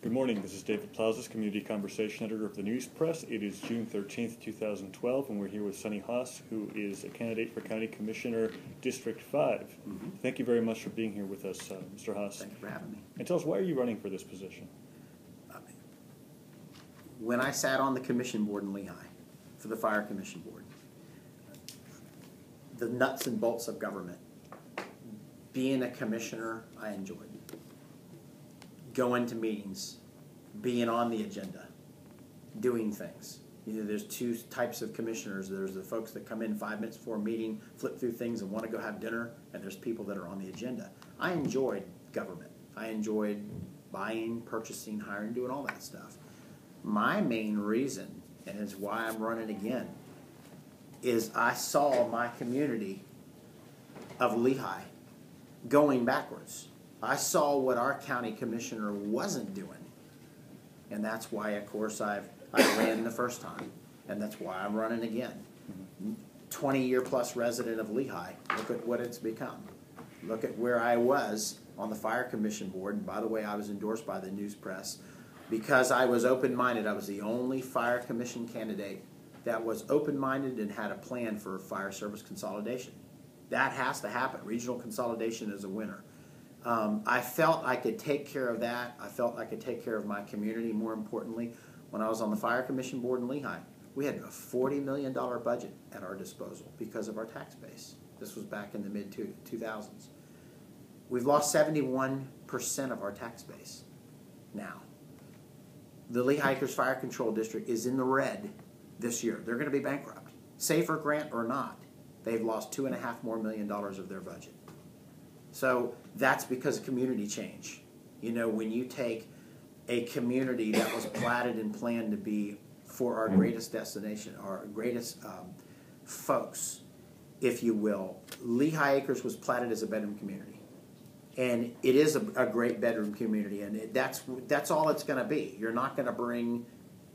Good morning. This is David Plazas, Community Conversation Editor of the News Press. It is June 13th, 2012, and we're here with Sonny Haas, who is a candidate for County Commissioner, District 5. Thank you very much for being here with us, Mr. Haas. Thank you for having me. And tell us, why are you running for this position? When I sat on the commission board in Lehigh, for the Fire Commission Board, the nuts and bolts of government, being a commissioner, I enjoyed. Going to meetings, being on the agenda, doing things. You know, there's two types of commissioners. There's the folks that come in 5 minutes before a meeting, flip through things and want to go have dinner, and there's people that are on the agenda. I enjoyed government. I enjoyed buying, purchasing, hiring, doing all that stuff. My main reason, and it's why I'm running again, is I saw my community of Lehigh going backwards. I saw what our county commissioner wasn't doing. And that's why, of course, I ran the first time. And that's why I'm running again. 20-year-plus resident of Lehigh. Look at what it's become. Look at where I was on the Fire Commission Board. And by the way, I was endorsed by the news press because I was open-minded. I was the only Fire Commission candidate that was open-minded and had a plan for fire service consolidation. That has to happen. Regional consolidation is a winner. I felt I could take care of that. I felt I could take care of my community. More importantly, when I was on the Fire Commission Board in Lehigh, we had a $40 million budget at our disposal because of our tax base. This was back in the mid-2000s. We've lost 71% of our tax base now. The Lehigh Acres Fire Control District is in the red this year. They're going to be bankrupt. Safer grant or not, they've lost $2.5 million more of their budget. So that's because of community change. You know, when you take a community that was platted and planned to be for our greatest destination, our greatest folks, if you will, Lehigh Acres was platted as a bedroom community. And it is a great bedroom community, and that's all it's going to be. You're not going to bring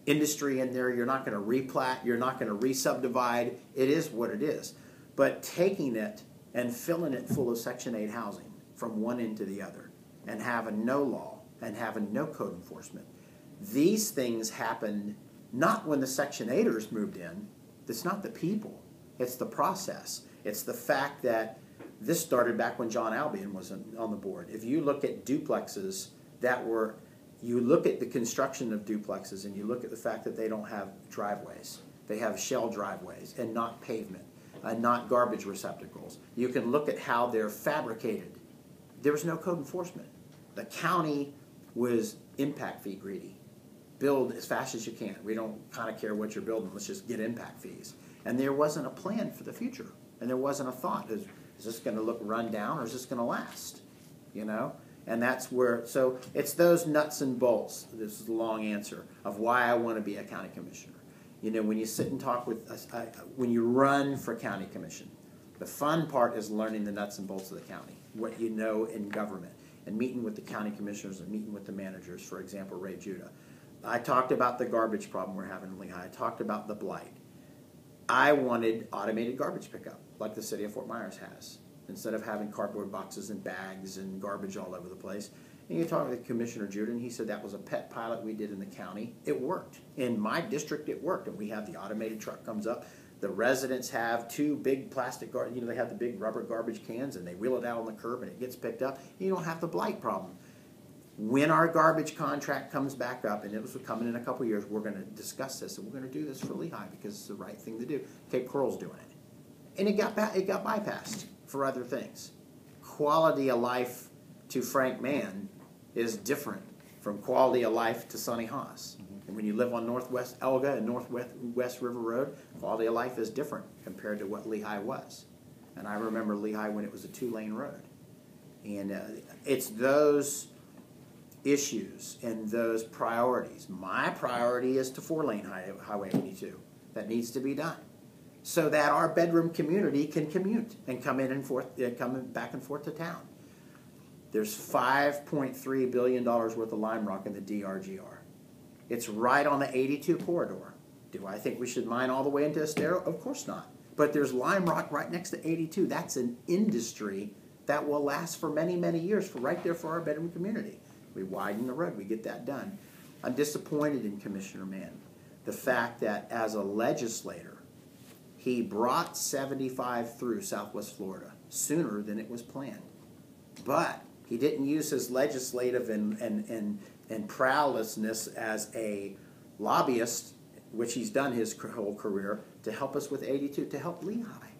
industry in there. You're not going to replat. You're not going to re-subdivide. It is what it is. But taking it and filling it full of Section 8 housing from one end to the other, and having no law, and having no code enforcement. These things happened not when the Section 8ers moved in. It's not the people. It's the process. It's the fact that this started back when John Albion was on the board. If you look at duplexes you look at the construction of duplexes and you look at the fact that they don't have driveways. They have shell driveways and not pavement. Not garbage receptacles. You can look at how they're fabricated. There was no code enforcement. The county was impact fee greedy. Build as fast as you can. We don't kind of care what you're building. Let's just get impact fees. And there wasn't a plan for the future. And there wasn't a thought. Is this going to look run down or is this going to last? You know? And that's where, so it's those nuts and bolts, this is a long answer, of why I want to be a county commissioner. You know, when you sit and talk with us, when you run for county commission, the fun part is learning the nuts and bolts of the county, what you know in government, and meeting with the county commissioners and meeting with the managers, for example, Ray Judah. I talked about the garbage problem we're having in Lehigh. I talked about the blight. I wanted automated garbage pickup, like the city of Fort Myers has, instead of having cardboard boxes and bags and garbage all over the place. And you talk with Commissioner Judah, and he said that was a pet pilot we did in the county. It worked. In my district, it worked. And we have the automated truck comes up. The residents have two big plastic, they have the big rubber garbage cans, and they wheel it out on the curb, and it gets picked up. You don't have the blight problem. When our garbage contract comes back up, and it was coming in a couple of years, we're going to discuss this, and we're going to do this for Lehigh because it's the right thing to do. Cape Coral's doing it. And it got bypassed for other things. Quality of life to Frank Mann is different from quality of life to Sonny Haas. And when you live on Northwest Elga and Northwest River Road, quality of life is different compared to what Lehigh was. And I remember Lehigh when it was a 2-lane road. And it's those issues and those priorities. My priority is to 4-lane Highway 82. That needs to be done so that our bedroom community can commute and come back and forth to town. There's $5.3 billion worth of lime rock in the DRGR. It's right on the 82 corridor. Do I think we should mine all the way into Estero? Of course not. But there's lime rock right next to 82. That's an industry that will last for many, many years right there for our bedroom community. We widen the road. We get that done. I'm disappointed in Commissioner Mann. The fact that as a legislator, he brought 75 through Southwest Florida sooner than it was planned. But he didn't use his legislative and prowessness as a lobbyist, which he's done his whole career, to help us with 82, to help Lehigh.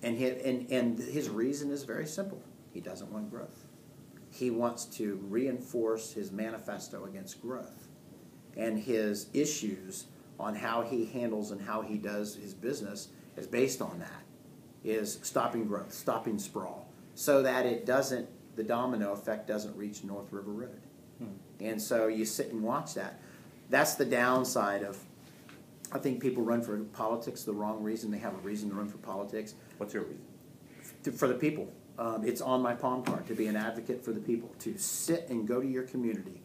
And his reason is very simple. He doesn't want growth. He wants to reinforce his manifesto against growth. And his issues on how he handles and how he does his business is based on that, is stopping growth, stopping sprawl, so that it doesn't, the domino effect doesn't reach North River Road. And so you sit and watch that. That's the downside of, I think people run for politics the wrong reason. They have a reason to run for politics. What's your reason? For the people. It's on my palm card to be an advocate for the people, to sit and go to your community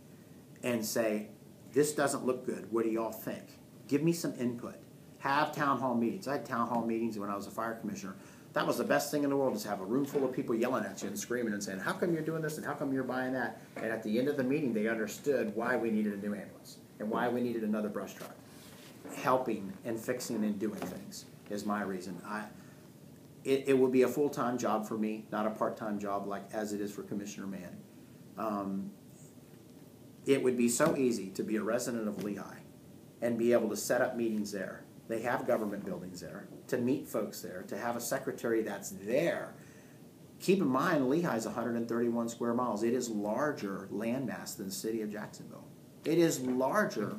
and say, this doesn't look good. What do y'all think? Give me some input. Have town hall meetings. I had town hall meetings when I was a fire commissioner. That was the best thing in the world, is have a room full of people yelling at you and screaming and saying, how come you're doing this and how come you're buying that? And at the end of the meeting, they understood why we needed a new ambulance and why we needed another brush truck. Helping and fixing and doing things is my reason. It will be a full-time job for me, not a part-time job like as it is for Commissioner Mann. It would be so easy to be a resident of Lehigh and be able to set up meetings there. They have government buildings there, to meet folks there, to have a secretary that's there. Keep in mind, Lehigh is 131 square miles. It is larger landmass than the city of Jacksonville. It is larger